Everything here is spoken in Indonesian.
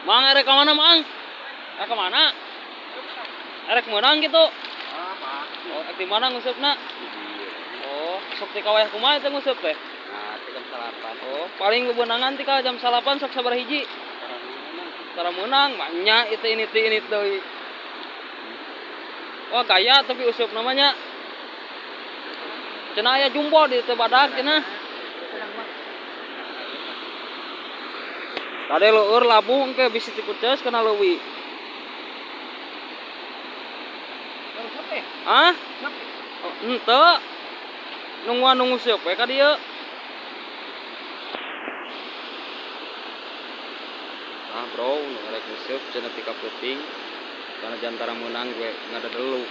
Mang erek ke mana, Mang? Ke mana? Erek menang gitu. Oh, di mana ngusupna? Oh, sok ti kaweh kumaha teh ngusup teh? Nah, jam 8. Oh, paling bebenangan ti ka jam 8 sok sabaraha hiji? Tara menang, banyak itu ini deui. Wah, kaya tapi usup namanya. Cenah aya jumbo di teu badag cenah. Tade leueur labuh engke bisi ti kuceus kana leuwih. Hah? Oh, henteu. Nungguan nunggu sieup we ka dieu. Ah, bro, rek ngeusup cenah ti ka peuting. Karena jantara menang gue ngada delu.